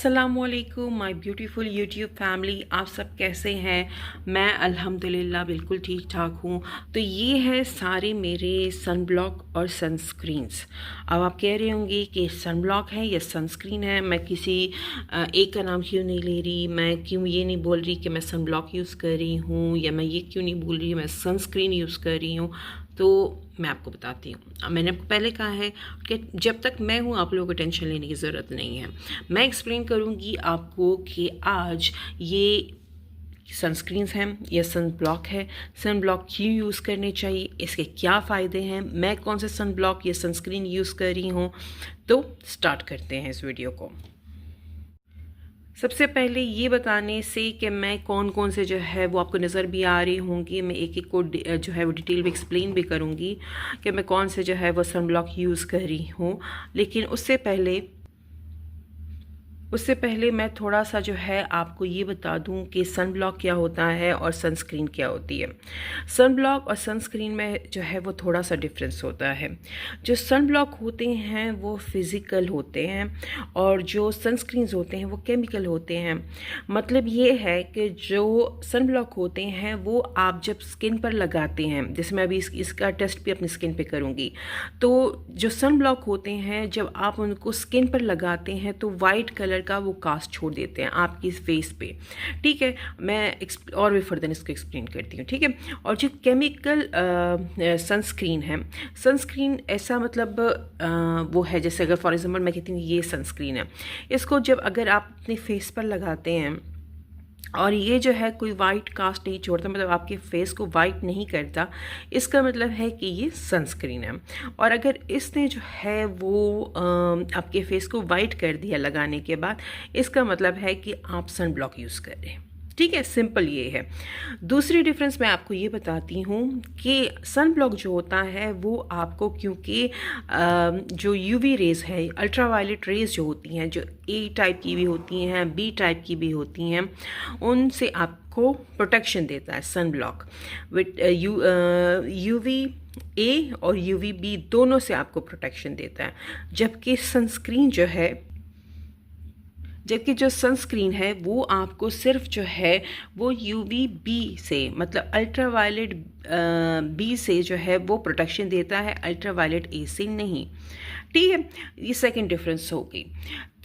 अस्सलामुअलैकुम my beautiful YouTube family, आप सब कैसे हैं। मैं अल्हम्दुलिल्लाह बिल्कुल ठीक ठाक हूँ। तो ये है सारे मेरे सन ब्लॉक और सनस्क्रीन्स। अब आप कह रहे होंगे कि सन ब्लॉक है या सनस्क्रीन है, मैं किसी एक का नाम क्यों नहीं ले रही, मैं क्यों ये नहीं बोल रही कि मैं सन ब्लॉक यूज़ कर रही हूँ, या मैं ये क्यों नहीं बोल रही मैं सनस्क्रीन यूज़ कर रही हूँ। तो मैं आपको बताती हूँ। मैंने आपको पहले कहा है कि जब तक मैं हूँ आप लोगों को टेंशन लेने की ज़रूरत नहीं है। मैं एक्सप्लेन करूँगी आपको कि आज ये सनस्क्रीन्स हैं या सन ब्लॉक है, सन ब्लॉक क्यों यूज़ करने चाहिए, इसके क्या फ़ायदे हैं, मैं कौन से सन ब्लॉक या सनस्क्रीन यूज़ कर रही हूँ। तो स्टार्ट करते हैं इस वीडियो को। सबसे पहले ये बताने से कि मैं कौन कौन से जो है वो आपको नज़र भी आ रही होंगी, मैं एक एक को जो है वो डिटेल में एक्सप्लेन भी करूँगी कि मैं कौन से जो है वो सन ब्लॉक यूज़ कर रही हूँ। लेकिन उससे पहले मैं थोड़ा सा जो है आपको ये बता दूं कि सन ब्लॉक क्या होता है और सनस्क्रीन क्या होती है। सन ब्लॉक और सनस्क्रीन में जो है वो थोड़ा सा डिफरेंस होता है। जो सन ब्लॉक होते हैं वो फिज़िकल होते हैं और जो सनस्क्रीन्स होते हैं वो केमिकल होते हैं। मतलब ये है कि जो सन ब्लॉक होते हैं वो आप जब स्किन पर लगाते हैं, जैसे मैं अभी इसका टेस्ट भी अपनी स्किन पर करूँगी, तो जो सन ब्लॉक होते हैं जब आप उनको स्किन पर लगाते हैं तो वाइट कलर का वो कास्ट छोड़ देते हैं आपकी फेस पे। ठीक है, मैं और भी फर्दर इसको एक्सप्लेन करती हूँ। ठीक है, और जो केमिकल सनस्क्रीन है, सनस्क्रीन ऐसा मतलब वो है जैसे अगर फॉर एग्जांपल मैं कहती हूँ ये सनस्क्रीन है, इसको जब अगर आप अपने फेस पर लगाते हैं और ये जो है कोई वाइट कास्ट नहीं छोड़ता, मतलब आपके फेस को वाइट नहीं करता, इसका मतलब है कि ये सनस्क्रीन है। और अगर इसने जो है वो आपके फेस को वाइट कर दिया लगाने के बाद, इसका मतलब है कि आप सन ब्लॉक यूज़ कर रहे हैं। ठीक है, सिंपल ये है। दूसरी डिफरेंस मैं आपको ये बताती हूँ कि सन ब्लॉक जो होता है वो आपको, क्योंकि जो यूवी रेज़ है, अल्ट्रावायलेट रेज़ जो होती हैं, जो ए टाइप की भी होती हैं, बी टाइप की भी होती हैं, उनसे आपको प्रोटेक्शन देता है sun block. With UV A और यूवी बी दोनों से आपको प्रोटेक्शन देता है। जबकि जो सनस्क्रीन है वो आपको सिर्फ जो है वो यूवी बी से, मतलब अल्ट्रावायलेट बी से जो है वो प्रोटेक्शन देता है, अल्ट्रावायलेट ए से नहीं। ठीक है, ये सेकंड डिफरेंस होगी।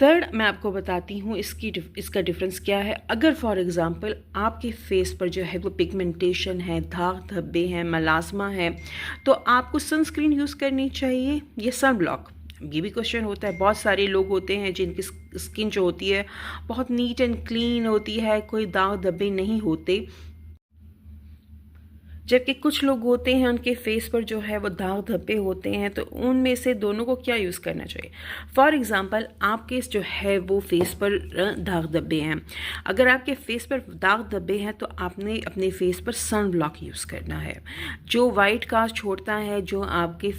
थर्ड मैं आपको बताती हूँ इसका डिफरेंस क्या है। अगर फॉर एग्ज़ाम्पल आपके फेस पर जो है वो पिगमेंटेशन है, दाग धब्बे हैं, मलाज़मा है, तो आपको सनस्क्रीन यूज़ करनी चाहिए या सन ब्लॉक। ये भी क्वेश्चन होता है। बहुत सारे लोग होते हैं जिनकी स्किन जो होती है बहुत नीट एंड क्लीन होती है, कोई दाग धब्बे नहीं होते, जबकि कुछ लोग होते हैं उनके फेस पर जो है वो दाग धब्बे होते हैं। तो उनमें से दोनों को क्या यूज़ करना चाहिए। फॉर एग्ज़ाम्पल आपके जो है वो फेस पर दाग धब्बे हैं, अगर आपके फेस पर दाग धब्बे हैं तो आपने अपने फेस पर सन ब्लॉक यूज़ करना है, जो वाइट कास्ट छोड़ता है, जो आपके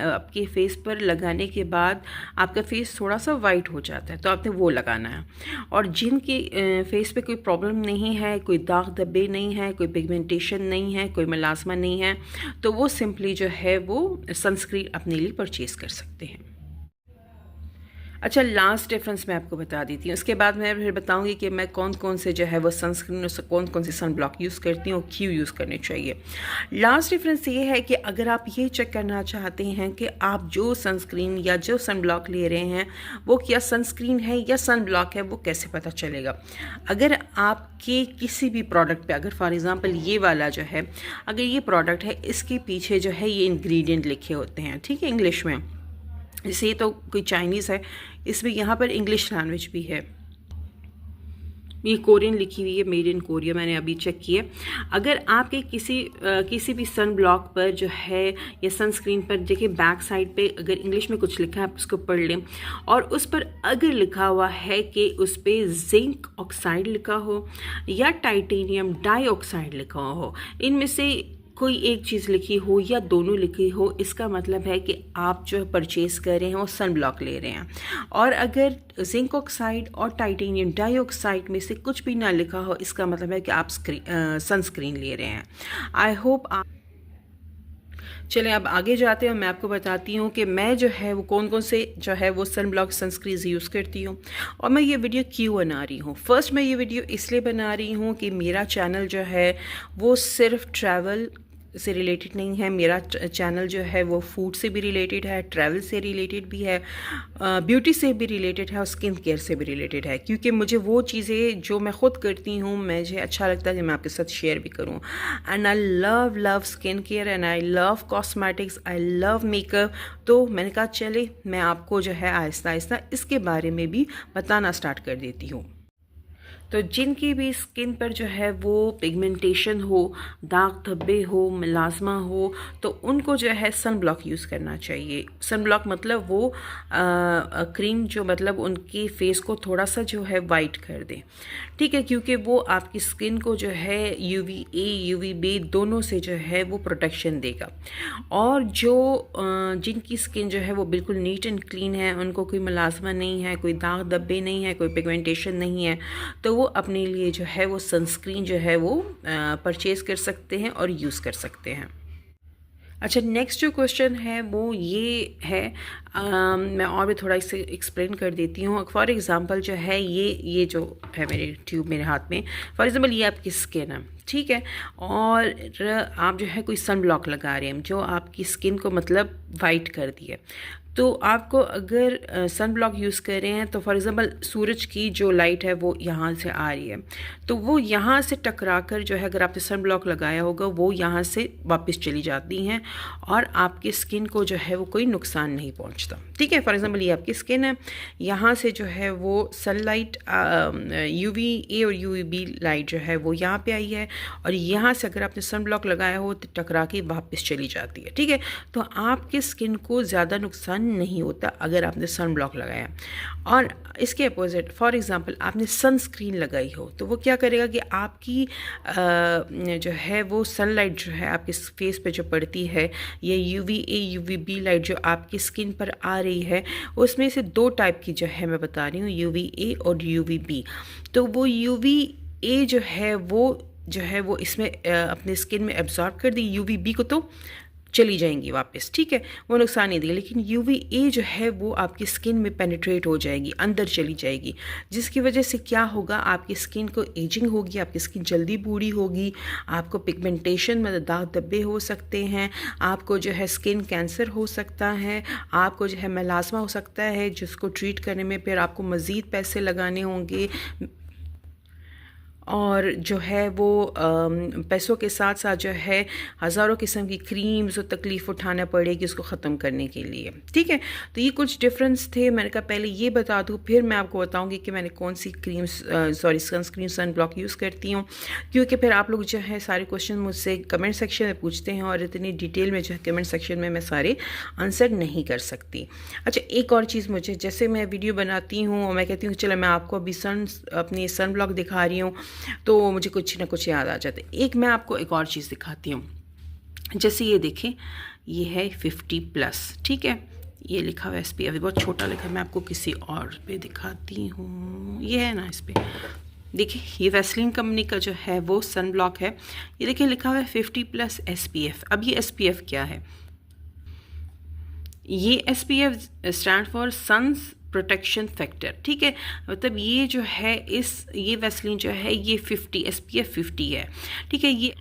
आपके फेस पर लगाने के बाद आपका फेस थोड़ा सा वाइट हो जाता है, तो आपने वो लगाना है। और जिनके फेस पे कोई प्रॉब्लम नहीं है, कोई दाग धब्बे नहीं है, कोई पिगमेंटेशन नहीं है, कोई मलाज़मा नहीं है, तो वो सिंपली जो है वो सनस्क्रीन अपने लिए परचेज़ कर सकते हैं। अच्छा, लास्ट डिफरेंस मैं आपको बता देती हूँ, उसके बाद मैं फिर बताऊँगी कि मैं कौन कौन से जो है वो सनस्क्रीन और कौन कौन से सन ब्लॉक यूज़ करती हूँ और क्यों यूज़ करने चाहिए। लास्ट डिफरेंस ये है कि अगर आप ये चेक करना चाहते हैं कि आप जो सनस्क्रीन या जो सन ब्लॉक ले रहे हैं वो क्या सनस्क्रीन है या सन ब्लॉक है, वो कैसे पता चलेगा। अगर आपके किसी भी प्रोडक्ट पे, अगर फॉर एग्ज़ाम्पल ये वाला जो है, अगर ये प्रोडक्ट है, इसके पीछे जो है ये इंग्रेडिएंट लिखे होते हैं, ठीक है, इंग्लिश में, जैसे ये तो कोई चाइनीज़ है, इसमें यहाँ पर इंग्लिश लैंग्वेज भी है, ये कोरियन लिखी हुई है, मेड इन कोरिया, मैंने अभी चेक किया। अगर आपके किसी भी सन ब्लॉक पर जो है या सनस्क्रीन पर देखिए बैक साइड पे अगर इंग्लिश में कुछ लिखा है, आप उसको पढ़ लें, और उस पर अगर लिखा हुआ है कि उस पर जिंक ऑक्साइड लिखा हो या टाइटेनियम डाइऑक्साइड लिखा हो, इनमें से कोई एक चीज़ लिखी हो या दोनों लिखी हो, इसका मतलब है कि आप जो परचेज़ कर रहे हैं वो सन ब्लॉक ले रहे हैं। और अगर जिंक ऑक्साइड और टाइटेनियम डाइऑक्साइड में से कुछ भी ना लिखा हो, इसका मतलब है कि आप सनस्क्रीन ले रहे हैं। आई होप आप चलें अब आगे जाते हैं। मैं आपको बताती हूँ कि मैं जो है वो कौन कौन से जो है वो सन ब्लॉक सनस्क्रीन यूज़ करती हूँ और मैं ये वीडियो क्यों बना रही हूँ। फ़र्स्ट मैं ये वीडियो इसलिए बना रही हूँ कि मेरा चैनल जो है वो सिर्फ ट्रैवल से रिलेटेड नहीं है। मेरा चैनल जो है वो फूड से भी रिलेटेड है, ट्रैवल से रिलेटेड भी है, ब्यूटी से भी रिलेटेड है और स्किन केयर से भी रिलेटेड है, क्योंकि मुझे वो चीज़ें जो मैं ख़ुद करती हूँ मुझे अच्छा लगता है कि मैं आपके साथ शेयर भी करूँ। And I love skin care and I love cosmetics, I love makeup. तो मैंने कहा चले मैं आपको जो है आहिस्ता आहिस्ता इसके बारे में भी बताना स्टार्ट कर देती हूँ। तो जिनकी भी स्किन पर जो है वो पिगमेंटेशन हो, दाग धब्बे हो, मिलाजमा हो, तो उनको जो है सन ब्लॉक यूज़ करना चाहिए। सन ब्लॉक मतलब वो क्रीम जो मतलब उनकी फेस को थोड़ा सा जो है वाइट कर दे, ठीक है, क्योंकि वो आपकी स्किन को जो है UVA UVB दोनों से जो है वो प्रोटेक्शन देगा। और जो जिनकी स्किन जो है वो बिल्कुल नीट एंड क्लीन है, उनको कोई मिलाजमा नहीं है, कोई दाग धब्बे नहीं है, कोई पिगमेंटेशन नहीं है, तो वो अपने लिए जो है वो सनस्क्रीन जो है वो परचेज़ कर सकते हैं और यूज़ कर सकते हैं। अच्छा, नेक्स्ट जो क्वेश्चन है वो ये है, मैं और भी थोड़ा इसे एक्सप्लेन कर देती हूँ। फॉर एग्ज़ाम्पल जो है ये जो है मेरे ट्यूब मेरे हाथ में, फॉर एग्ज़ाम्पल ये आपकी स्किन है, ठीक है, और आप जो है कोई सन ब्लॉक लगा रहे हैं जो आपकी स्किन को मतलब वाइट कर दिए। तो आपको अगर सन ब्लॉक यूज़ कर रहे हैं तो फॉर एग्ज़ाम्पल सूरज की जो लाइट है वो यहाँ से आ रही है, तो वो यहाँ से टकरा कर जो है अगर आपने सन ब्लॉक लगाया होगा वो यहाँ से वापस चली जाती हैं और आपकी स्किन को जो है वो कोई नुकसान नहीं पहुँचता, ठीक है। फॉर एग्ज़ाम्पल ये आपकी स्किन है, यहाँ से जो है वो सनलाइट UVA और UVB लाइट जो है वो यहाँ पे आई है और यहाँ से अगर आपने सन ब्लॉक लगाया हो तो टकरा के वापस चली जाती है, ठीक है। तो आपकी स्किन को ज़्यादा नुकसान नहीं होता अगर आपने सन ब्लॉक लगाया। और इसके अपोजिट फॉर एग्ज़ाम्पल आपने सनस्क्रीन लगाई हो तो वो क्या करेगा कि आपकी जो है वो सनलाइट जो है आपके फेस पे जो पड़ती है, ये UVA UVB लाइट जो आपकी स्किन पर आ रही है, उसमें से दो टाइप की जो है मैं बता रही हूँ, UVA और UVB। तो वो UVA जो है वो इसमें अपने स्किन में एब्जॉर्ब कर दी, UVB को तो चली जाएंगी वापस, ठीक है, वो नुकसान नहीं देगी, लेकिन UVA जो है वो आपकी स्किन में पेनिट्रेट हो जाएगी, अंदर चली जाएगी, जिसकी वजह से क्या होगा, आपकी स्किन को एजिंग होगी, आपकी स्किन जल्दी बूढ़ी होगी, आपको पिगमेंटेशन मतलब दाग धब्बे हो सकते हैं, आपको जो है स्किन कैंसर हो सकता है, आपको जो है मेलास्मा हो सकता है, जिसको ट्रीट करने में फिर आपको मज़ीद पैसे लगाने होंगे और जो है वो पैसों के साथ साथ जो है हज़ारों किस्म की क्रीम्स और तकलीफ़ उठाना पड़ेगी उसको ख़त्म करने के लिए, ठीक है। तो ये कुछ डिफरेंस थे, मैंने कहा पहले ये बता दूँ फिर मैं आपको बताऊँगी कि मैंने कौन सी सनस्क्रीन सन ब्लॉक यूज़ करती हूँ, क्योंकि फिर आप लोग जो है सारे क्वेश्चन मुझसे कमेंट सेक्शन में पूछते हैं और इतनी डिटेल में जो है कमेंट सेक्शन में मैं सारे आंसर नहीं कर सकती। अच्छा, एक और चीज़, मुझे जैसे मैं वीडियो बनाती हूँ और मैं कहती हूँ चलो मैं आपको अभी अपनी सन ब्लॉक दिखा रही हूँ तो मुझे कुछ ना कुछ याद आ जाता है। एक मैं आपको एक और चीज़ दिखाती हूँ, जैसे ये देखें, ये है 50+, ठीक है, ये लिखा हुआ SPF, बहुत छोटा लिखा है, मैं आपको किसी और पे दिखाती हूँ, ये है ना, इस पे देखिए, ये वैसलीन कंपनी का जो है वो सन ब्लॉक है, ये देखिए लिखा हुआ है 50+ SPF। अब ये SPF क्या है, ये SPF stand for suns protection factor, ठीक है, मतलब ये जो है ये वैसलीन जो है ये 50 SPF 50 है, ठीक है। ये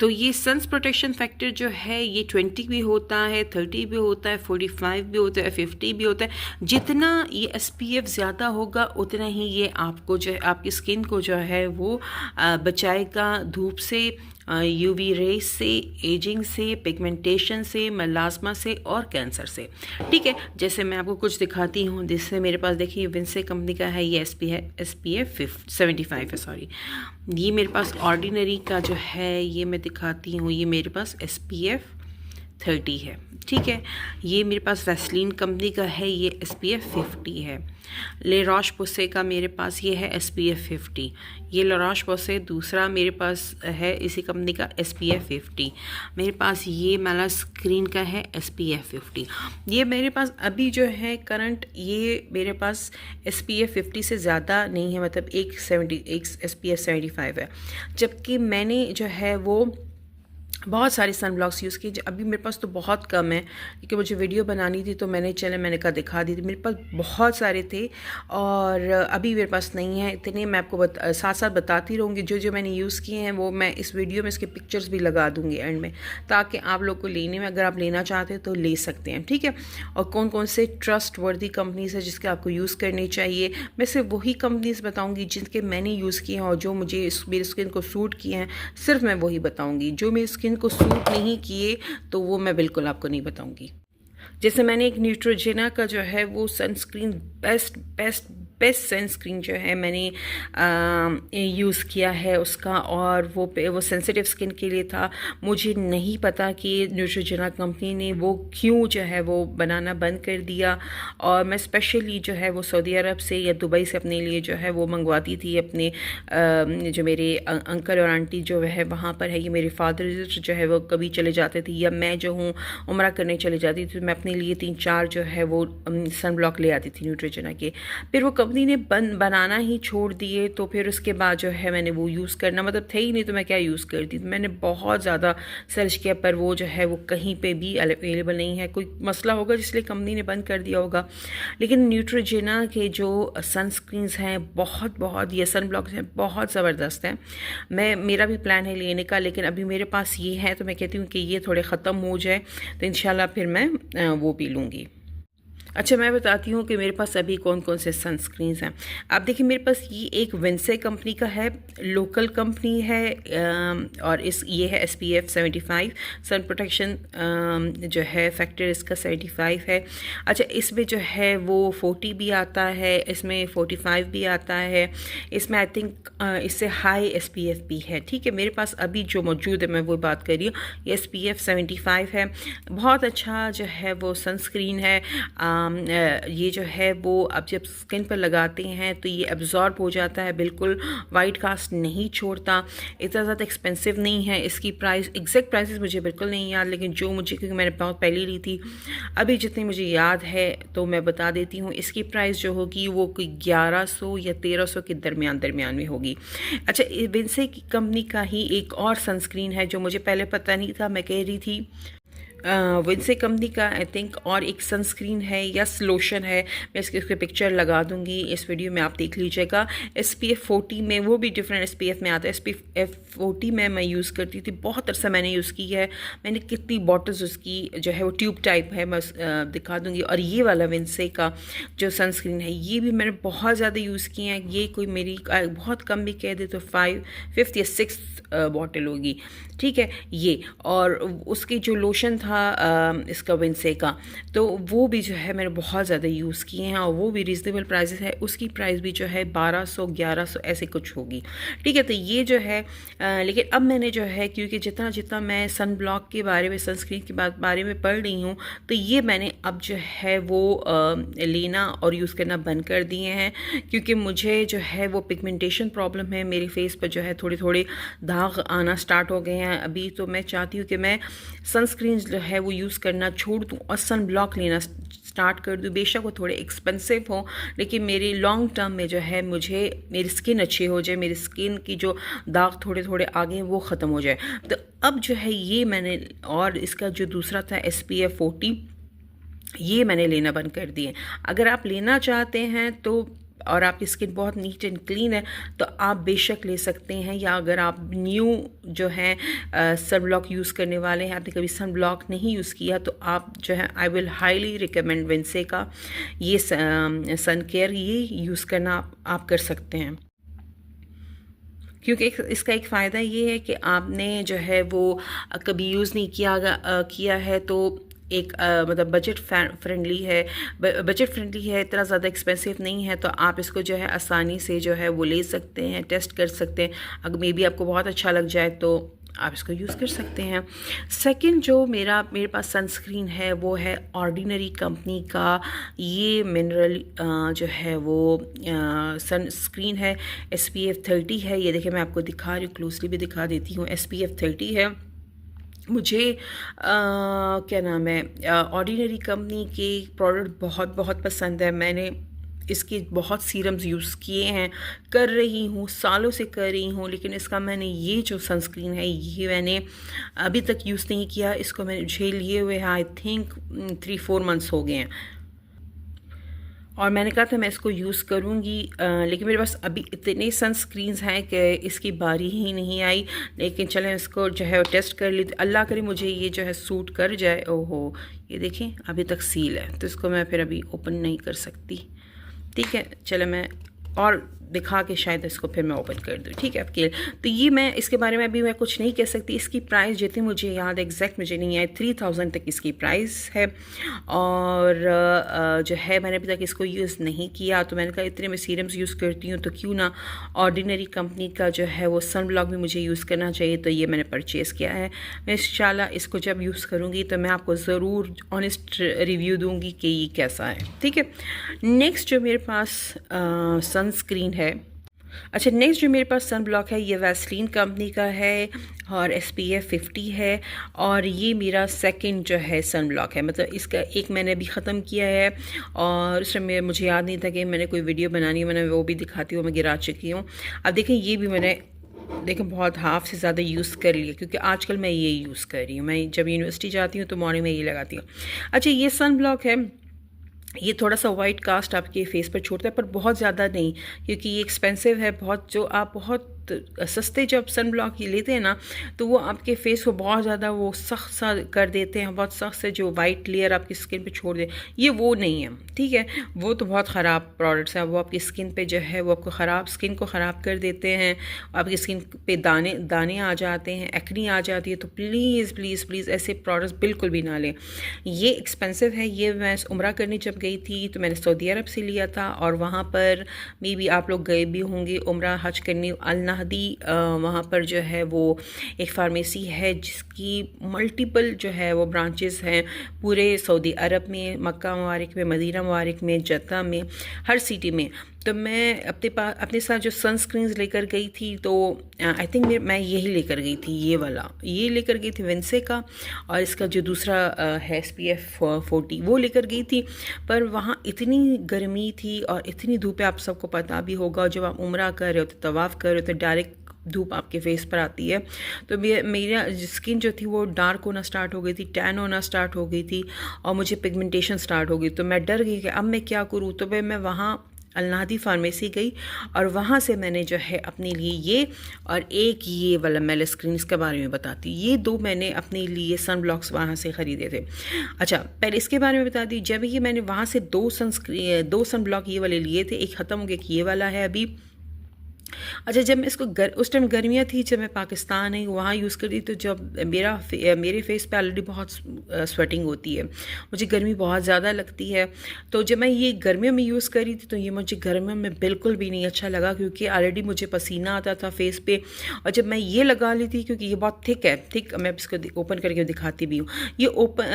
तो ये सन्स प्रोटेक्शन फैक्टर जो है ये 20 भी होता है, 30 भी होता है, 45 भी होता है, 50 भी होता है। जितना ये SPF ज़्यादा होगा उतना ही ये आपको जो है आपकी स्किन को जो है वो बचाएगा धूप से, UV रेज से, एजिंग से, पिगमेंटेशन से, मेलास्मा से और कैंसर से, ठीक है। जैसे मैं आपको कुछ दिखाती हूँ, जिससे मेरे पास देखिए विंसे कंपनी का है, ये SPF 75 है, सॉरी, ये मेरे पास ऑर्डिनरी का जो है ये मैं दिखाती हूँ, ये मेरे पास SPF 30 है, ठीक है। ये मेरे पास वैसलीन कंपनी का है, ये SPF 50 है। ले रॉश पोसे का मेरे पास ये है SPF 50। ये ले रॉश पोसे दूसरा मेरे पास है इसी कंपनी का SPF 50। मेरे पास ये मेला स्क्रीन का है SPF 50। ये मेरे पास अभी जो है करंट ये मेरे पास SPF 50 से ज़्यादा नहीं है, मतलब एक SPF 75 है, जबकि मैंने जो है वो बहुत सारे सन ब्लॉक्स यूज़ किए। अभी मेरे पास तो बहुत कम है क्योंकि मुझे वीडियो बनानी थी तो मैंने मैंने कहा दिखा दी थी। मेरे पास बहुत सारे थे और अभी मेरे पास नहीं है इतने। मैं आपको साथ साथ बताती रहूँगी जो जो मैंने यूज़ किए हैं, वो मैं इस वीडियो में इसके पिक्चर्स भी लगा दूँगी एंड में, ताकि आप लोग को लेने में, अगर आप लेना चाहते हैं तो ले सकते हैं, ठीक है। और कौन कौन से ट्रस्ट वर्दी कंपनीज है जिसके आपको यूज़ करनी चाहिए, मैं सिर्फ वही कंपनीज बताऊँगी जिनके मैंने यूज़ किए हैं और जो मुझे मेरी स्किन को सूट किए हैं, सिर्फ मैं वही बताऊँगी। जो मेरी स्किन को सूट नहीं किए तो वो मैं बिल्कुल आपको नहीं बताऊंगी। जैसे मैंने एक न्यूट्रोजेना का जो है वो sunscreen best best best sunscreen जो है मैंने यूज़ किया है उसका, और वो सेंसिटिव स्किन के लिए था। मुझे नहीं पता कि न्यूट्रोजेना कंपनी ने वो क्यों जो है वो बनाना बंद कर दिया, और मैं स्पेशली जो है वो सऊदी अरब से या दुबई से अपने लिए जो है वो मंगवाती थी। अपने जो मेरे अंकल और आंटी जो है वहाँ पर है, ये मेरे फादर जो है वो कभी चले जाते थे या मैं जो हूँ उम्रा करने चले जाती थी, तो मैं अपने लिए 3-4 जो है वो सन ब्लॉक ले आती थी न्यूट्रोजेना के। फिर वो कंपनी ने बनाना ही छोड़ दिए, तो फिर उसके बाद जो है मैंने वो यूज़ करना मतलब थे ही नहीं, तो मैं क्या यूज़ करती। तो मैंने बहुत ज़्यादा सर्च किया पर वो जो है वो कहीं पे भी अवेलेबल नहीं है। कोई मसला होगा जिसलिए कंपनी ने बंद कर दिया होगा। लेकिन न्यूट्रोजेना के जो सनस्क्रीन्स हैं बहुत बहुत, ये सन ब्लॉक्स हैं बहुत ज़बरदस्त हैं। मेरा भी प्लान है लेने का, लेकिन अभी मेरे पास ये है तो मैं कहती हूँ कि ये थोड़े ख़त्म हो जाए तो इंशाल्लाह फिर मैं वो भी लूँगी। अच्छा, मैं बताती हूँ कि मेरे पास अभी कौन कौन से सनस्क्रीन्स हैं। आप देखिए मेरे पास ये एक विंसे कंपनी का है, लोकल कंपनी है, और ये है SPF 75 सन प्रोटेक्शन जो है फैक्टर इसका 75 है। अच्छा, इसमें जो है वो 40 भी आता है, इसमें 45 भी आता है, इसमें आई थिंक इससे हाई SPF भी है, ठीक है। मेरे पास अभी जो मौजूद है मैं वो बात कर रही हूँ, ये SPF 75 है। बहुत अच्छा जो है वो सनस्क्रीन है। ये जो है वो अब जब स्किन पर लगाते हैं तो ये एब्जॉर्ब हो जाता है, बिल्कुल वाइट कास्ट नहीं छोड़ता, इतना ज़्यादा एक्सपेंसिव नहीं है। इसकी प्राइस, एग्जैक्ट प्राइसेस मुझे बिल्कुल नहीं याद, लेकिन जो मुझे, क्योंकि मैंने बहुत पहले ली थी, अभी जितनी मुझे याद है तो मैं बता देती हूँ। इसकी प्राइस जो होगी वो कोई 1100 या 1300 के दरमियान में होगी। अच्छा, विंसे की कंपनी का ही एक और सनस्क्रीन है जो मुझे पहले पता नहीं था, मैं कह रही थी विंसे कंपनी का आई थिंक और एक सनस्क्रीन है या लोशन है, मैं इसके पिक्चर लगा दूंगी इस वीडियो में, आप देख लीजिएगा। SPF 40 में, वो भी डिफरेंट SPF में आता है। SPF 40 में मैं यूज़ करती थी, बहुत अरसा मैंने यूज़ की है। मैंने कितनी बॉटल्स उसकी जो है वो ट्यूब टाइप है, मैं दिखा दूंगी। और ये वाला विंसे का जो सनस्क्रीन है ये भी मैंने बहुत ज़्यादा यूज़ किए हैं। ये कोई मेरी बहुत कम भी कह दे तो 5th या 6th बॉटल होगी, ठीक है ये। और उसकी जो लोशन था इसका विंसे का, तो वो भी जो है मैंने बहुत ज़्यादा यूज़ किए हैं, और वो भी रीज़नेबल प्राइसेस है। उसकी प्राइस भी जो है 1200-1100 ऐसे कुछ होगी, ठीक है। तो ये जो है लेकिन अब मैंने जो है, क्योंकि जितना जितना मैं सन ब्लॉक के बारे में, सनस्क्रीन के बारे में पढ़ रही हूँ, तो ये मैंने अब जो है वो लेना और यूज़ करना बंद कर दिए हैं, क्योंकि मुझे जो है वो पिगमेंटेशन प्रॉब्लम है। मेरे फेस पर जो है थोड़े थोड़े दाग आना स्टार्ट हो गए हैं अभी, तो मैं चाहती हूँ कि मैं सनस्क्रीन जो है वो यूज़ करना छोड़ दूँ और सन ब्लॉक लेना स्टार्ट कर दूँ। बेशक वो थोड़े एक्सपेंसिव हो, लेकिन मेरी लॉन्ग टर्म में जो है मुझे मेरी स्किन अच्छी हो जाए, मेरी स्किन की जो दाग थोड़े थोड़े आगे हैं वो ख़त्म हो जाए। तो अब जो है ये मैंने, और इसका जो दूसरा था SPF 40, ये मैंने लेना बंद कर दिए। अगर आप लेना चाहते हैं तो, और आपकी स्किन बहुत नीट एंड क्लीन है, तो आप बेशक ले सकते हैं। या अगर आप न्यू जो है सन ब्लॉक यूज़ करने वाले हैं, आपने कभी सन ब्लॉक नहीं यूज़ किया, तो आप जो है I will highly recommend Vince का ये सन केयर, ये यूज़ करना आप कर सकते हैं। क्योंकि इसका एक फ़ायदा ये है कि आपने जो है वो कभी यूज़ नहीं किया है, तो एक मतलब बजट फ्रेंडली है, इतना ज़्यादा एक्सपेंसिव नहीं है, तो आप इसको जो है आसानी से जो है वो ले सकते हैं, टेस्ट कर सकते हैं। अगर मे बी आपको बहुत अच्छा लग जाए तो आप इसको यूज़ कर सकते हैं। सेकंड जो मेरे पास सनस्क्रीन है वो है ऑर्डिनरी कंपनी का, ये मिनरल जो है वो सनस्क्रीन है, SPF 30 है। ये देखिए मैं आपको दिखा रही हूँ, क्लोजली भी दिखा देती हूँ। SPF 30 है। मुझे क्या नाम है, ऑर्डिनरी कंपनी के प्रोडक्ट बहुत बहुत पसंद है। मैंने इसके बहुत सीरम्स यूज़ किए हैं, कर रही हूँ, सालों से कर रही हूँ, लेकिन इसका मैंने ये जो सनस्क्रीन है ये मैंने अभी तक यूज़ नहीं किया। इसको मैंने मुझे लिए हुए आई थिंक 3-4 मंथ्स हो गए हैं, और मैंने कहा था मैं इसको यूज़ करूँगी, लेकिन मेरे पास अभी इतने सनस्क्रीन्स हैं कि इसकी बारी ही नहीं आई। लेकिन चलें इसको जो है टेस्ट कर लेते, अल्लाह करे मुझे ये जो है सूट कर जाए। ओहो, ये देखें अभी तक सील है, तो इसको मैं फिर अभी ओपन नहीं कर सकती। ठीक है, चले मैं और दिखा के शायद इसको फिर मैं ओपन कर दूँ। ठीक है आपके लिए। तो ये मैं इसके बारे में अभी मैं कुछ नहीं कह सकती। इसकी प्राइस जितनी मुझे याद एग्जैक्ट मुझे नहीं है, 3000 तक इसकी प्राइस है। और जो है मैंने अभी तक इसको यूज़ नहीं किया, तो मैंने कहा इतने मैं सीरम्स यूज़ करती हूँ तो क्यों ना ऑर्डिनरी कंपनी का जो है वो सन ब्लॉक भी मुझे यूज़ करना चाहिए। तो ये मैंने परचेज़ किया है। मैं इंशाल्लाह इसको जब यूज़ करूँगी तो मैं आपको ज़रूर ऑनेस्ट रिव्यू दूँगी कि ये कैसा है। ठीक है, नेक्स्ट जो मेरे पास सनस्क्रीन है, अच्छा नेक्स्ट जो मेरे पास सन ब्लॉक है ये वैसलीन कंपनी का है और SPF 50 है, और ये मेरा सेकंड जो है सन ब्लॉक है। मतलब इसका एक मैंने अभी ख़त्म किया है, और उस समय मुझे याद नहीं था कि मैंने कोई वीडियो बनानी है, मैंने वो भी दिखाती हूँ, मैं गिरा चुकी हूँ। अब देखें ये भी मैंने देखें बहुत हाफ से ज़्यादा यूज़ कर लिया, क्योंकि आजकल मैं ये यूज़ कर रही हूँ। मैं जब यूनिवर्सिटी जाती हूँ तो मॉर्निंग में ये लगाती हूँ। अच्छा ये सन ब्लॉक है, ये थोड़ा सा वाइट कास्ट आपके फेस पर छोड़ता है, पर बहुत ज़्यादा नहीं, क्योंकि ये एक्सपेंसिव है बहुत। जो आप बहुत सस्ते जब सन ब्लॉक ये लेते हैं ना, तो वो आपके फेस को बहुत ज़्यादा वो सख्त सा कर देते हैं, बहुत सख्त से जो वाइट लेयर आपकी स्किन पे छोड़ दे, ये वो नहीं है। ठीक है, वो तो बहुत ख़राब प्रोडक्ट्स हैं, वो आपकी स्किन पे जो है वो आपको स्किन को ख़राब कर देते हैं, आपकी स्किन पे दाने आ जाते हैं, एक्नी आ जाती है। तो प्लीज़ प्लीज़ प्लीज़ ऐसे प्रोडक्ट्स बिल्कुल भी ना लें, ये एक्सपेंसिव है। ये मैं उम्रा करने जब गई थी तो मैंने सऊदी अरब से लिया था, और वहाँ पर मे बी आप लोग गए भी होंगे उम्रा हज करने। अल नहदी वहाँ पर जो है वो एक फार्मेसी है जिसकी मल्टीपल जो है वो ब्रांचेस हैं पूरे सऊदी अरब में, मक्का मुबारक में, मदीना मुबारक में, जद्दा में, हर सिटी में। तो मैं अपने साथ जो सनस्क्रीन्स लेकर गई थी, तो आई थिंक मैं यही लेकर गई थी, ये लेकर गई थी विंसे का, और इसका जो दूसरा है SPF 40 वो लेकर गई थी। पर वहाँ इतनी गर्मी थी और इतनी धूप है, आप सबको पता भी होगा, जब आप उम्रा कर रहे हो तो तवाफ़ कर रहे हो तो डायरेक्ट धूप आपके फेस पर आती है। तो मेरा स्किन जो थी वो डार्क होना स्टार्ट हो गई थी, टैन होना स्टार्ट हो गई थी, और मुझे पिगमेंटेशन स्टार्ट हो गई। तो मैं डर गई कि अब मैं क्या करूँ। तो मैं वहाँ अल नहदी फार्मेसी गई, और वहाँ से मैंने जो है अपने लिए ये और एक ये वाला मैं स्क्रीन इसके बारे में बताती, ये दो मैंने अपने लिए सन ब्लॉक्स वहाँ से ख़रीदे थे। अच्छा पहले इसके बारे में बता दी, जब ये मैंने वहाँ से दो सन ब्लॉक ये वाले लिए थे, एक ख़त्म हो गया कि ये वाला है अभी। अच्छा जब मैं इसको उस टाइम गर्मियाँ थी, जब मैं पाकिस्तान आई वहाँ यूज़ कर दी, तो जब मेरे फेस पे ऑलरेडी बहुत स्वेटिंग होती है, मुझे गर्मी बहुत ज़्यादा लगती है। तो जब मैं ये गर्मियों में यूज़ करी थी तो ये मुझे गर्मियों में बिल्कुल भी नहीं अच्छा लगा, क्योंकि ऑलरेडी मुझे पसीना आता था फेस पे। और जब मैं ये लगा ली थी, क्योंकि ये बहुत थिक है, मैं इसको ओपन करके दिखाती भी हूँ, ये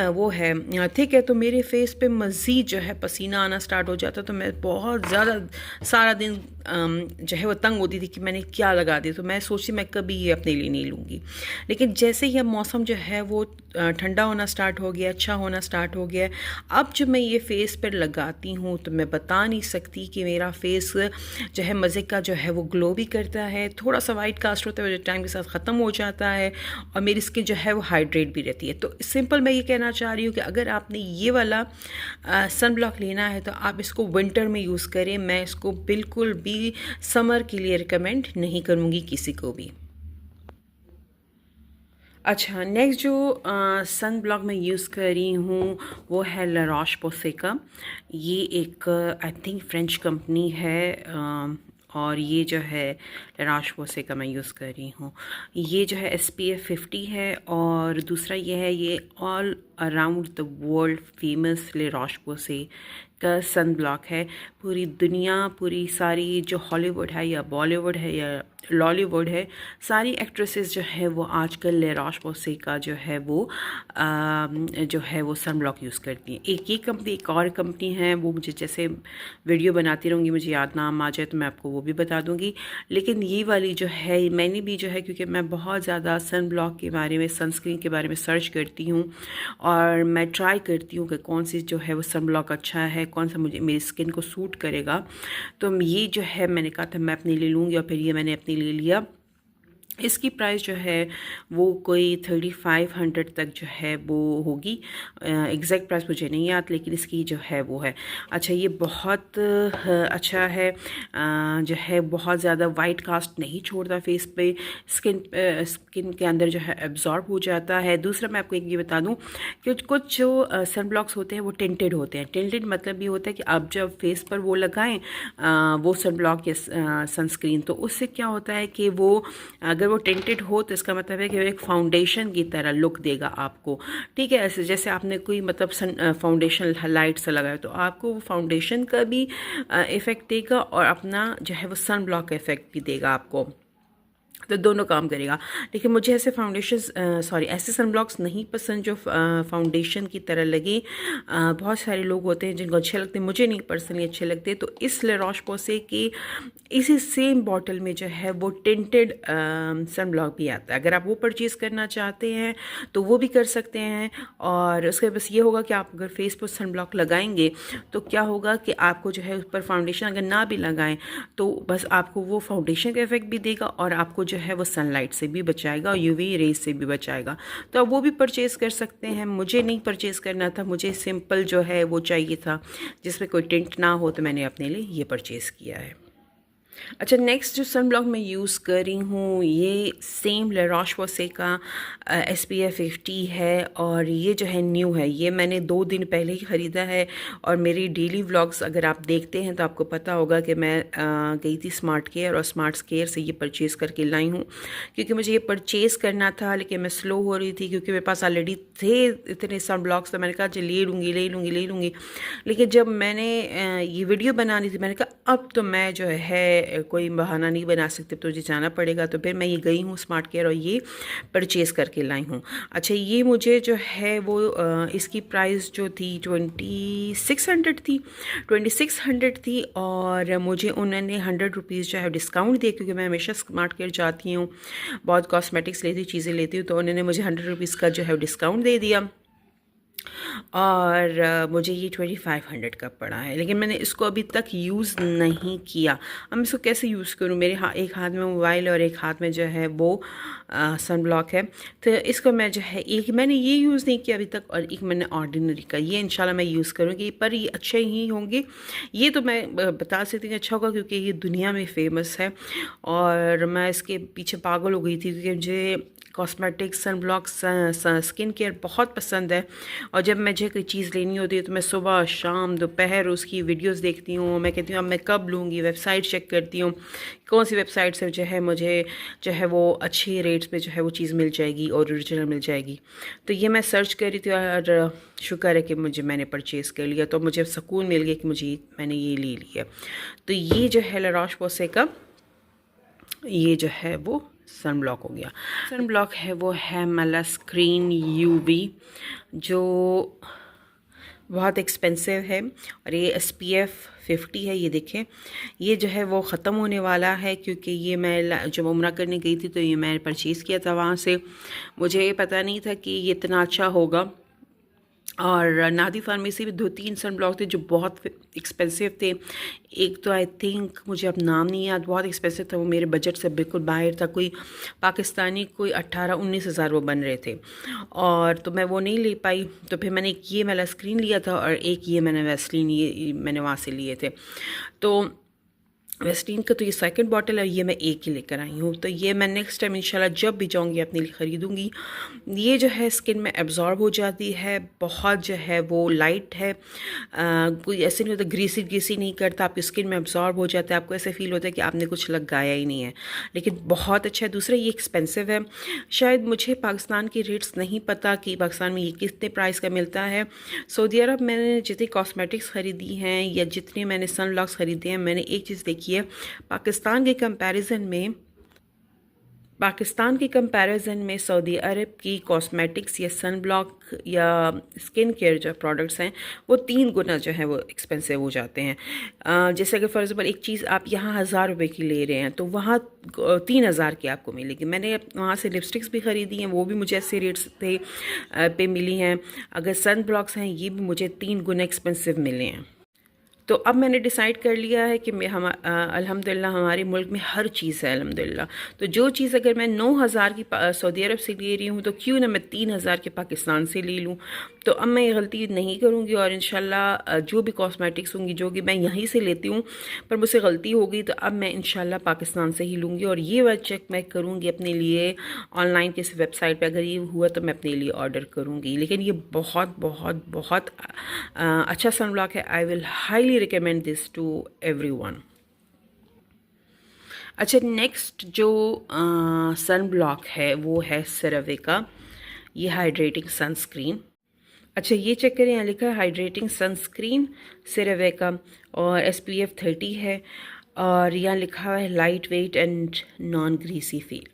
वो है थिक है, तो मेरे फेस पे मज़ीद जो है पसीना आना स्टार्ट हो जाता। तो मैं बहुत ज़्यादा सारा दिन जो है वो तंग होती थी कि मैंने क्या लगा दिया। तो मैं सोची मैं कभी ये अपने लिए नहीं लूँगी। लेकिन जैसे ही अब मौसम जो है वो ठंडा होना स्टार्ट हो गया, अच्छा होना स्टार्ट हो गया, अब जब मैं ये फेस पर लगाती हूँ तो मैं बता नहीं सकती कि मेरा फेस जो है मज़े का जो है वो ग्लो भी करता है, थोड़ा सा वाइट कास्ट होता है जो टाइम के साथ ख़त्म हो जाता है, और मेरी स्किन जो है वो हाइड्रेट भी रहती है। तो सिंपल मैं ये कहना चाह रही हूँ कि अगर आपने ये वाला सन ब्लॉक लेना है तो आप इसको विंटर में यूज़ करें। मैं इसको बिल्कुल भी समर के लिए रिकमेंड नहीं करूँगी किसी को भी। अच्छा नेक्स्ट जो सन ब्लॉक मैं यूज़ कर रही हूँ वो है ला रोश पोसे का। ये एक आई थिंक फ्रेंच कंपनी है, और ये जो है ला रोश पोसे का मैं यूज़ कर रही हूँ। ये जो है SPF 50 है, और दूसरा ये है, ये all around the world famous La Roche Posay का सन ब्लॉक है। पूरी दुनिया, पूरी सारी जो हॉलीवुड है या बॉलीवुड है या लॉलीवुड है, सारी एक्ट्रेसेस जो है वो आजकल ला रोश पोसे का जो है वो सन ब्लॉक यूज़ करती हैं। एक और कंपनी है, वो मुझे जैसे वीडियो बनाती रहूँगी मुझे याद नाम आ जाए तो मैं आपको वो भी बता दूँगी। लेकिन ये वाली जो है मैंने भी जो है, क्योंकि मैं बहुत ज़्यादा सन ब्लॉक के बारे में, सनस्क्रीन के बारे में सर्च करती हूँ, और मैं ट्राई करती हूँ कि कौन सी जो है वो सन ब्लॉक अच्छा है, कौन सा मुझे मेरी स्किन को सूट करेगा। तो ये जो है मैंने कहा था मैं अपने लिए लूँगी, और फिर ये मैंने अपने लिए लिया। इसकी प्राइस जो है वो कोई 3500 तक जो है वो होगी। एग्जैक्ट प्राइस मुझे नहीं याद, लेकिन इसकी जो है वो है। अच्छा, ये बहुत अच्छा है, जो है बहुत ज़्यादा वाइट कास्ट नहीं छोड़ता फेस पे, स्किन के अंदर जो है एब्जॉर्ब हो जाता है। दूसरा मैं आपको एक ये बता दूं कि कुछ जो सन ब्लॉक्स होते हैं वो टिंटेड होते हैं। टिंटेड मतलब ये होता है कि आप जब फेस पर वो लगाएं वो सन ब्लॉक या सनस्क्रीन, तो उससे क्या होता है कि वो अगर वो टिंटेड हो तो इसका मतलब है कि वो एक फाउंडेशन की तरह लुक देगा आपको। ठीक है, ऐसे जैसे आपने कोई मतलब फाउंडेशन लाइट सा लगाया तो आपको वो फाउंडेशन का भी इफ़ेक्ट देगा और अपना जो है वो सन ब्लॉक का इफ़ेक्ट भी देगा आपको, तो दोनों काम करेगा। लेकिन मुझे ऐसे ऐसे सन ब्लॉक्स नहीं पसंद जो फाउंडेशन की तरह लगे। बहुत सारे लोग होते हैं जिनको अच्छे लगते हैं, मुझे नहीं पर्सनली अच्छे लगते। तो इस ला रोश पोसे के इसी सेम बॉटल में जो है वो टिंटेड सन ब्लॉक भी आता है। अगर आप वो परचेज़ करना चाहते हैं तो वो भी कर सकते हैं। और उसके बस ये होगा कि आप अगर फेस पर सन ब्लॉक लगाएंगे तो क्या होगा कि आपको जो है उस पर फाउंडेशन अगर ना भी लगाएं तो बस आपको वो फाउंडेशन का इफेक्ट भी देगा और आपको जो है वो सनलाइट से भी बचाएगा और यूवी रेज से भी बचाएगा। तो आप वो भी परचेज़ कर सकते हैं। मुझे नहीं परचेज़ करना था, मुझे सिंपल जो है वो चाहिए था जिसमें कोई टिंट ना हो, तो मैंने अपने लिए ये परचेज़ किया है। अच्छा, नेक्स्ट जो सन ब्लॉक मैं यूज़ कर रही हूँ ये सेम ला रोश पोसे का SPF 50 है, और ये जो है न्यू है। ये मैंने 2 दिन पहले ही ख़रीदा है, और मेरी डेली व्लॉग्स अगर आप देखते हैं तो आपको पता होगा कि मैं गई थी स्मार्ट केयर, और स्मार्ट केयर से ये परचेज़ करके लाई हूँ क्योंकि मुझे ये परचेज़ करना था। लेकिन मैं स्लो हो रही थी क्योंकि मेरे पास ऑलरेडी थे इतने सन ब्लॉक्स, तो मैंने कहा चल ले लूँगी। लेकिन जब मैंने ये वीडियो बनानी थी मैंने कहा अब तो मैं जो है कोई बहाना नहीं बना सकती, तो मुझे जाना पड़ेगा। तो फिर मैं ये गई हूँ स्मार्ट केयर और ये परचेज़ करके लाई हूँ। अच्छा, ये मुझे जो है वो इसकी प्राइस जो थी 2600 थी, और मुझे उन्होंने 100 रुपीज़ जो है डिस्काउंट दिए क्योंकि मैं हमेशा स्मार्ट केयर जाती हूँ, बहुत कॉस्मेटिक्स लेती हूँ, चीज़ें लेती हूँ, तो उन्होंने मुझे 100 रुपीज़ का जो है डिस्काउंट दे दिया, और मुझे ये 2500 का पड़ा है। लेकिन मैंने इसको अभी तक यूज़ नहीं किया। अब मैं इसको कैसे यूज़ करूँ? मेरे एक हाथ में मोबाइल और एक हाथ में जो है वो सन ब्लॉक है। तो इसको मैं जो है एक मैंने ये यूज़ नहीं किया अभी तक, और एक मैंने ऑर्डिनरी का, ये इंशाल्लाह मैं यूज़ करूँगी। पर ये अच्छे ही होंगे, ये तो मैं बता सकती हूँ अच्छा होगा क्योंकि ये दुनिया में फ़ेमस है और मैं इसके पीछे पागल हो गई थी क्योंकि मुझे cosmetics, sun block, skin care बहुत पसंद है। और जब मुझे कोई चीज़ लेनी होती है तो मैं सुबह शाम दोपहर उसकी वीडियोस देखती हूँ। मैं कहती हूँ अब मैं कब लूँगी, वेबसाइट चेक करती हूँ कौन सी वेबसाइट से जो है मुझे जो है वो अच्छे रेट्स पे जो है वो चीज़ मिल जाएगी और ओरिजिनल मिल जाएगी। तो ये मैं सर्च कर रही थी और शुक्र है कि मैंने परचेज़ कर लिया, तो मुझे सुकून मिल गया कि मैंने ये ले लिया। तो ये जो है ला रोश पोसे का ये जो है वो सन ब्लॉक हो गया। सन ब्लॉक है वो है मेलास्क्रीन UV, जो बहुत एक्सपेंसिव है, और ये SPF 50 है। ये देखें, ये जो है वो ख़त्म होने वाला है क्योंकि ये मैं जब उम्रा करने गई थी तो ये मैंने परचेज़ किया था वहाँ से। मुझे पता नहीं था कि ये इतना अच्छा होगा। और नादी फार्मेसी में 2-3 सन ब्लॉक थे जो बहुत एक्सपेंसिव थे। एक तो आई थिंक मुझे अब नाम नहीं याद, बहुत एक्सपेंसिव था, वो मेरे बजट से बिल्कुल बाहर था। कोई पाकिस्तानी कोई 18-19 हज़ार वो बन रहे थे, और तो मैं वो नहीं ले पाई। तो फिर मैंने एक ये मेलास्क्रीन लिया था और एक ये मैंने वैसलीन ये मैंने वहाँ से लिए थे। तो वेस्टीन का तो ये सेकंड बॉटल है, ये मैं एक ही लेकर आई हूँ। तो ये मैं नेक्स्ट टाइम इंशाल्लाह जब भी जाऊँगी अपने लिए ख़रीदूँगी। ये जो है स्किन में एब्जॉर्ब हो जाती है, बहुत जो है वो लाइट है, कोई ऐसे नहीं होता, ग्रीसी नहीं करता, आपकी स्किन में एब्जॉर्ब हो जाता है, आपको ऐसे फील होता है कि आपने कुछ लगाया ही नहीं है। लेकिन बहुत अच्छा है। दूसरा ये एक्सपेंसिव है, शायद मुझे पाकिस्तान के रेट्स नहीं पता कि पाकिस्तान में ये कितने प्राइस का मिलता है। सऊदी अरब मैंने जितनी कॉस्मेटिक्स ख़रीदी हैं या जितने मैंने सन ब्लॉक्स ख़रीदे हैं, मैंने एक चीज़ देखी है, पाकिस्तान के कंपैरिजन में सऊदी अरब की कॉस्मेटिक्स या सन ब्लॉक या स्किन केयर जो प्रोडक्ट्स हैं वो 3 गुना जो है वो एक्सपेंसिव हो जाते हैं। जैसे अगर फॉर एग्जाम्पल एक चीज़ आप यहाँ 1000 रुपये की ले रहे हैं तो वहाँ 3000 की आपको मिलेगी। मैंने वहाँ से लिपस्टिक्स भी ख़रीदी हैं, वो भी मुझे ऐसे रेट्स पे मिली हैं। अगर सन ब्लॉक्स हैं ये भी मुझे 3 गुना एक्सपेंसिव मिले हैं। तो अब मैंने डिसाइड कर लिया है कि मैं अल्हम्दुलिल्लाह हमारे मुल्क में हर चीज़ है अल्हम्दुलिल्लाह। तो जो चीज़ अगर मैं 9,000 की सऊदी अरब से ले रही हूँ तो क्यों ना मैं 3,000 के पाकिस्तान से ले लूँ। तो अब मैं ये गलती नहीं करूँगी और इंशाल्लाह जो भी कॉस्मेटिक्स होंगी जो कि मैं यहीं से लेती हूँ पर मुझसे गलती हो गई तो अब मैं इंशाल्लाह पाकिस्तान से ही लूँगी। और ये बात चेक मैं करूँगी अपने लिए ऑनलाइन किसी वेबसाइट पर, अगर ये हुआ तो मैं अपने लिए ऑर्डर करूँगी। लेकिन ये बहुत बहुत बहुत अच्छा सनब्लॉक है। I will highly recommend this to everyone. अच्छा, नेक्स्ट जो सन ब्लॉक है वो है सेरावे का, ये हाइड्रेटिंग सनस्क्रीन। अच्छा, ये चेक करें, यहाँ लिखा है हाइड्रेटिंग सनस्क्रीन सेरावे का और SPF 30 है और यहाँ लिखा हुआ है light weight and non greasy feel.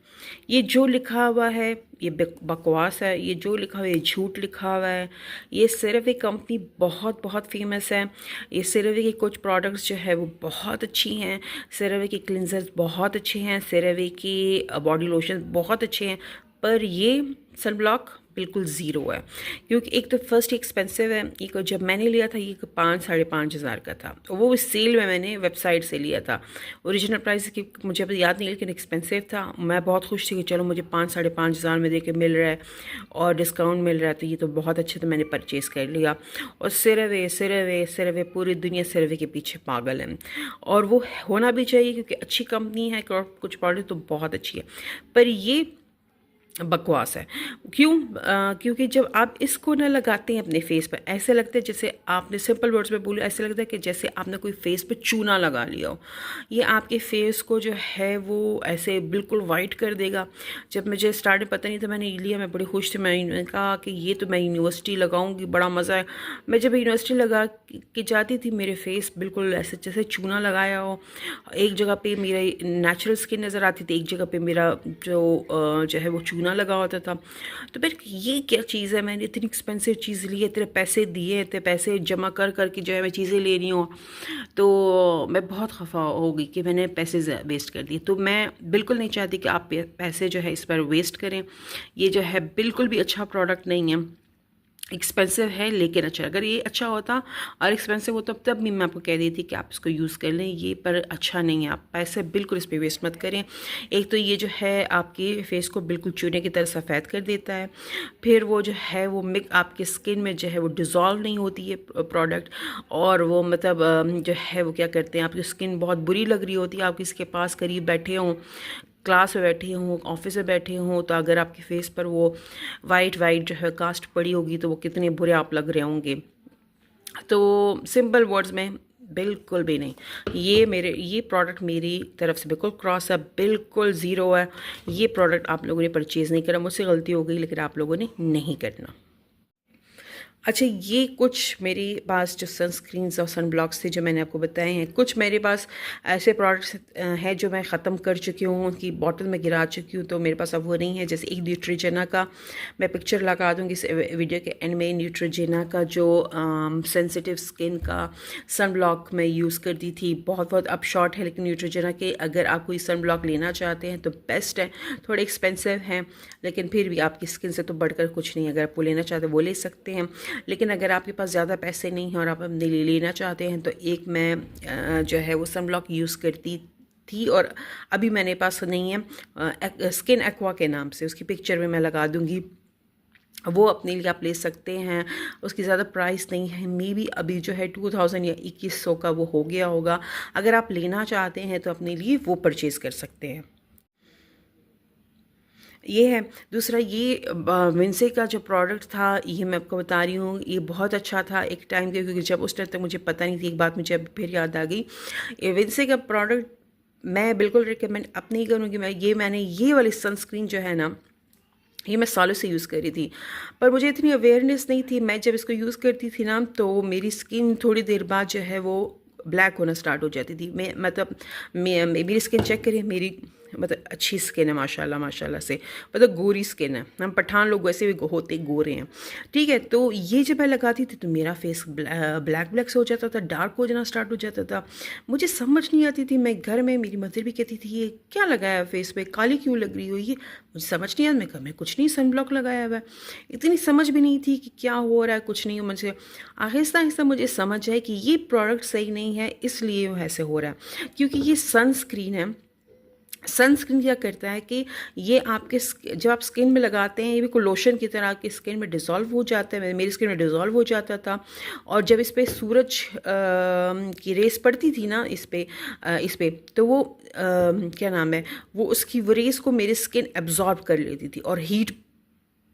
ये जो लिखा हुआ है ये बकवास है, ये जो लिखा हुआ है ये झूठ लिखा हुआ है। ये सेरावे कंपनी बहुत बहुत फेमस है। ये सेरावे के कुछ प्रोडक्ट्स जो है वो बहुत अच्छी हैं। सेरावे के क्लिनजर्स बहुत अच्छे हैं, सेरावे के बॉडी लोशन बहुत अच्छे हैं, पर ये सनब्लॉक बिल्कुल ज़ीरो है। क्योंकि एक तो फर्स्ट एक्सपेंसिव है, एक जब मैंने लिया था ये 5-5.5 हज़ार का था, वो इस सेल में मैंने वेबसाइट से लिया था। ओरिजिनल प्राइस की मुझे अब याद नहीं, लेकिन एक्सपेंसिव था। मैं बहुत खुश थी कि चलो मुझे 5-5.5 हज़ार में देके मिल रहा है और डिस्काउंट मिल रहा है, तो ये तो बहुत अच्छे, तो मैंने परचेज़ कर लिया। और सेरावे सेरावे सेरावे, पूरी दुनिया सेरावे के पीछे पागल है और वो होना भी चाहिए क्योंकि अच्छी कंपनी है, कुछ प्रोडक्ट तो बहुत अच्छी है, पर ये बकवास है। क्यों? क्योंकि जब आप इसको ना लगाते हैं अपने फेस पर, ऐसे लगता है जैसे आपने, सिंपल वर्ड्स में बोलो, ऐसे लगता है कि जैसे आपने कोई फेस पे चूना लगा लिया हो। ये आपके फेस को जो है वो ऐसे बिल्कुल वाइट कर देगा। जब मुझे स्टार्ट में पता नहीं था, मैंने लिया, मैं बड़ी खुश थी। मैंने कहा कि ये तो मैं यूनिवर्सिटी लगाऊंगी, बड़ा मज़ा है। मैं जब यूनिवर्सिटी लगा के जाती थी, मेरे फेस बिल्कुल ऐसे जैसे चूना लगाया हो। एक जगह पे मेरी नेचुरल स्किन नज़र आती थी, एक जगह पे मेरा जो है वो चूना लगा होता था। तो फिर ये क्या चीज़ है, मैंने इतनी एक्सपेंसिव चीज़ ली है, इतने पैसे दिए, इतने पैसे जमा कर करके जो है मैं चीज़ें ले रही हूँ, तो मैं बहुत खफा हो गई कि मैंने पैसे वेस्ट कर दिए। तो मैं बिल्कुल नहीं चाहती कि आप पैसे जो है इस पर वेस्ट करें। ये जो है बिल्कुल भी अच्छा प्रोडक्ट नहीं है, एक्सपेंसिव है लेकिन अच्छा। अगर ये अच्छा होता और एक्सपेंसिव होता तब भी मैं आपको कह देती कि आप इसको यूज़ कर लें, ये पर अच्छा नहीं है। आप पैसे बिल्कुल इस पर वेस्ट मत करें। एक तो ये जो है आपके फेस को बिल्कुल चूने की तरह सफ़ेद कर देता है, फिर वो जो है वो आपके स्किन में जो है वो डिज़ोल्व नहीं होती है प्रोडक्ट, और वो मतलब जो है वो क्या करते हैं, आपकी स्किन बहुत बुरी लग रही होती है। आप किसी के पास करीब बैठे हों, क्लास में बैठे हों, ऑफिस में बैठे हों, तो अगर आपके फेस पर वो वाइट जो है कास्ट पड़ी होगी तो वो कितने बुरे आप लग रहे होंगे। तो सिंपल वर्ड्स में बिल्कुल भी नहीं, ये प्रोडक्ट मेरी तरफ से बिल्कुल क्रॉस है, बिल्कुल ज़ीरो है। ये प्रोडक्ट आप लोगों ने परचेज़ नहीं करा, मुझसे गलती हो गई, लेकिन आप लोगों ने नहीं करना। अच्छा, ये कुछ मेरे पास जो सनस्क्रीन्स और सन ब्लॉक्स थे जो मैंने आपको बताए हैं। कुछ मेरे पास ऐसे प्रोडक्ट्स हैं जो मैं ख़त्म कर चुकी हूँ, उनकी बॉटल में गिरा चुकी हूँ, तो मेरे पास अब वो नहीं है। जैसे एक न्यूट्रोजेना का, मैं पिक्चर लगा दूँगी इस वीडियो के एंड में, न्यूट्रोजेना का जो सेंसिटिव स्किन का सन ब्लॉक मैं यूज़ करती थी, बहुत अब शॉर्ट है, लेकिन न्यूट्रोजेना के अगर आप कोई सन ब्लॉक लेना चाहते हैं तो बेस्ट है। थोड़े एक्सपेंसिव हैं लेकिन फिर भी आपकी स्किन से तो बढ़कर कुछ नहीं, अगर आप वो लेना चाहते हैं वो ले सकते हैं। लेकिन अगर आपके पास ज़्यादा पैसे नहीं हैं और आप अपने लिए लेना चाहते हैं तो एक मैं जो है वो सनब्लॉक यूज़ करती थी और अभी मेरे पास नहीं है, स्किन एक्वा के नाम से, उसकी पिक्चर में मैं लगा दूँगी, वो अपने लिए आप ले सकते हैं। उसकी ज़्यादा प्राइस नहीं है, मे बी अभी जो है 2000 या 2100 का वो हो गया होगा। अगर आप लेना चाहते हैं तो अपने लिए वो परचेज़ कर सकते हैं। ये है। दूसरा ये विंसे का जो प्रोडक्ट था, ये मैं आपको बता रही हूँ, ये बहुत अच्छा था एक टाइम के, क्योंकि जब उस टाइम तक मुझे पता नहीं थी। एक बात मुझे अब फिर याद आ गई, ये विंसे का प्रोडक्ट मैं बिल्कुल रिकमेंड अब नहीं करूँगी। मैंने ये वाली सनस्क्रीन जो है ना, ये मैं सालों से यूज़ कर रही थी, पर मुझे इतनी अवेयरनेस नहीं थी। मैं जब इसको यूज़ करती थी ना, तो मेरी स्किन थोड़ी देर बाद जो है वो ब्लैक होना स्टार्ट हो जाती थी। मेरी स्किन चेक करिए, मेरी मतलब अच्छी स्किन है माशाल्लाह माशाल्लाह से, मतलब गोरी स्किन है, हम पठान लोग वैसे भी होते गोरे हैं, ठीक है। तो ये जब मैं लगाती थी तो मेरा फेस ब्लैक ब्लैक से हो जाता था, डार्क हो जाना स्टार्ट हो जाता था। मुझे समझ नहीं आती थी, मैं घर में मेरी मदर भी कहती थी ये क्या लगाया है फेस पे, काली क्यों लग रही हो, ये मुझे समझ नहीं आया। मैं कहा मैं कुछ नहीं, सन ब्लॉक लगाया हुआ है। इतनी समझ भी नहीं थी कि क्या हो रहा है, कुछ नहीं। मुझे आहिस्ता आहिस्ता मुझे समझ आए कि ये प्रोडक्ट सही नहीं है, इसलिए ऐसे हो रहा है, क्योंकि ये सनस्क्रीन है। सनस्क्रीन क्या करता है कि ये आपके जब आप स्किन में लगाते हैं, ये भी कोई लोशन की तरह आपकी स्किन में डिज़ोल्व हो जाता है। मेरी स्किन में डिज़ोल्व हो जाता था, और जब इस पर सूरज की रेस पड़ती थी ना इस पे तो वो क्या नाम है, वो उसकी वो रेस को मेरी स्किन एब्जॉर्ब कर लेती थी, और हीट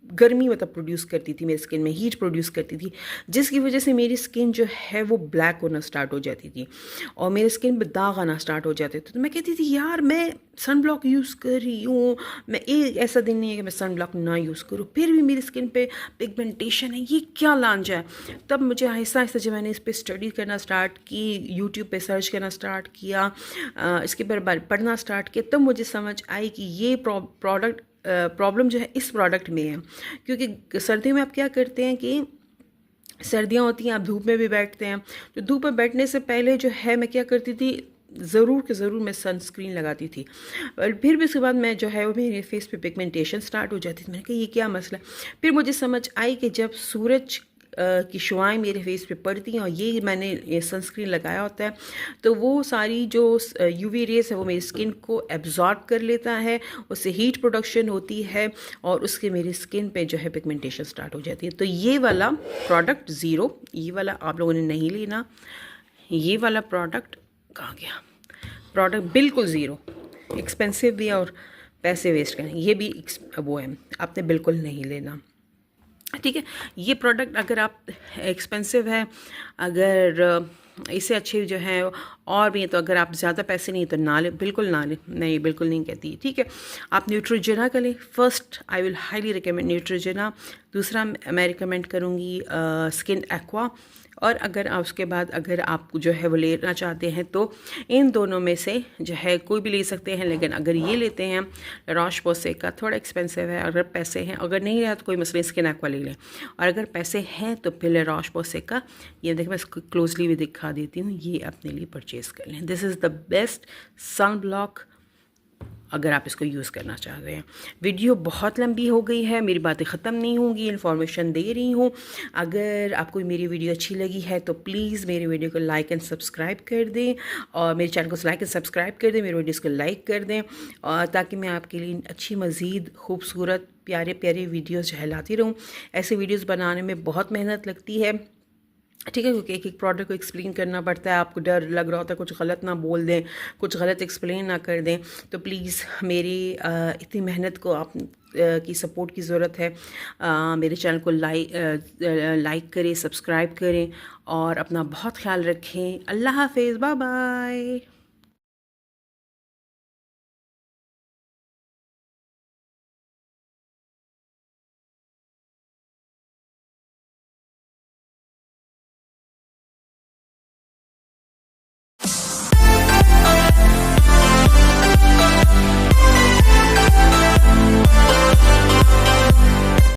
गर्मी मतलब प्रोड्यूस करती थी, मेरी स्किन में हीट प्रोड्यूस करती थी, जिसकी वजह से मेरी स्किन जो है वो ब्लैक होना स्टार्ट हो जाती थी, और मेरी स्किन पर दाग आना स्टार्ट हो जाते थे। तो मैं कहती थी यार मैं सन ब्लॉक यूज़ कर रही हूँ, मैं एक ऐसा दिन नहीं है कि मैं सन ब्लॉक ना यूज़ करूँ, फिर भी मेरी स्किन पे पिगमेंटेशन है, ये क्या लांझा है। तब मुझे आहिस्ता आहिस्ता जब मैंने इस पर स्टडी करना स्टार्ट की, यूट्यूब पे सर्च करना स्टार्ट किया, इसके बारे पढ़ना स्टार्ट किया, तब मुझे समझ आई कि ये प्रॉब्लम जो है इस प्रोडक्ट में है। क्योंकि सर्दियों में आप क्या करते हैं कि सर्दियाँ होती हैं, आप धूप में भी बैठते हैं, तो धूप में बैठने से पहले जो है मैं क्या करती थी, ज़रूर के ज़रूर मैं सनस्क्रीन लगाती थी। और फिर भी उसके बाद मैं जो है वो मेरे फेस पे पिगमेंटेशन स्टार्ट हो जाती थी। मैंने कहा ये क्या मसला है। फिर मुझे समझ आई कि जब सूरज की शुआएं मेरे फेस पे पड़ती हैं, और ये मैंने ये सनस्क्रीन लगाया होता है, तो वो सारी जो यूवी रेस है वो मेरी स्किन को एब्जॉर्ब कर लेता है, उससे हीट प्रोडक्शन होती है, और उसके मेरी स्किन पे जो है पिगमेंटेशन स्टार्ट हो जाती है। तो ये वाला प्रोडक्ट ज़ीरो, ये वाला आप लोगों ने नहीं लेना। ये वाला प्रोडक्ट कहाँ गया, प्रोडक्ट बिल्कुल ज़ीरो, एक्सपेंसिव भी है और पैसे वेस्ट करें, ये भी वो है, आपने बिल्कुल नहीं लेना, ठीक है। ये प्रोडक्ट अगर आप एक्सपेंसिव है, अगर इससे अच्छे जो है और भी हैं, तो अगर आप ज़्यादा पैसे नहीं तो ना ले, बिल्कुल ना ले, नहीं बिल्कुल नहीं कहती, ठीक है। आप न्यूट्रोजेना का लें, first I will highly recommend Neutrogena, दूसरा मैं रिकमेंड करूँगी स्किन एक्वा, और अगर आप उसके बाद अगर आप जो है वो लेना चाहते हैं तो इन दोनों में से जो है कोई भी ले सकते हैं। लेकिन अगर ये लेते हैं ला रोश पोसे का, थोड़ा एक्सपेंसिव है, अगर पैसे हैं, अगर नहीं रहा तो कोई मसला, स्किन एक्वा ले लें, और अगर पैसे हैं तो फिर ला रोश पोसे का, ये देखिए मैं इसको क्लोजली भी दिखा देती हूँ, ये अपने लिए परचेज़ कर लें। This is the best sun block अगर आप इसको यूज़ करना चाह रहे हैं। वीडियो बहुत लंबी हो गई है, मेरी बातें ख़त्म नहीं होंगी, इन्फॉर्मेशन दे रही हूँ। अगर आपको मेरी वीडियो अच्छी लगी है तो प्लीज़ मेरी वीडियो को लाइक एंड सब्सक्राइब कर दें, और मेरे चैनल को लाइक एंड सब्सक्राइब कर दें, मेरी वीडियोज़ को लाइक कर दें, और ताकि मैं आपके लिए अच्छी मज़ीद खूबसूरत प्यारे प्यारे वीडियोज़ जो है लाती रहूँ। ऐसे वीडियोज़ बनाने में बहुत मेहनत लगती है, ठीक है, क्योंकि एक एक प्रोडक्ट को एक्सप्लेन करना पड़ता है, आपको डर लग रहा होता है कुछ गलत ना बोल दें, कुछ गलत एक्सप्लेन ना कर दें। तो प्लीज़ मेरी इतनी मेहनत को आप की सपोर्ट की ज़रूरत है। मेरे चैनल को लाइक करें, सब्सक्राइब करें, और अपना बहुत ख्याल रखें। अल्लाह हाफ़िज़, बाय बाय।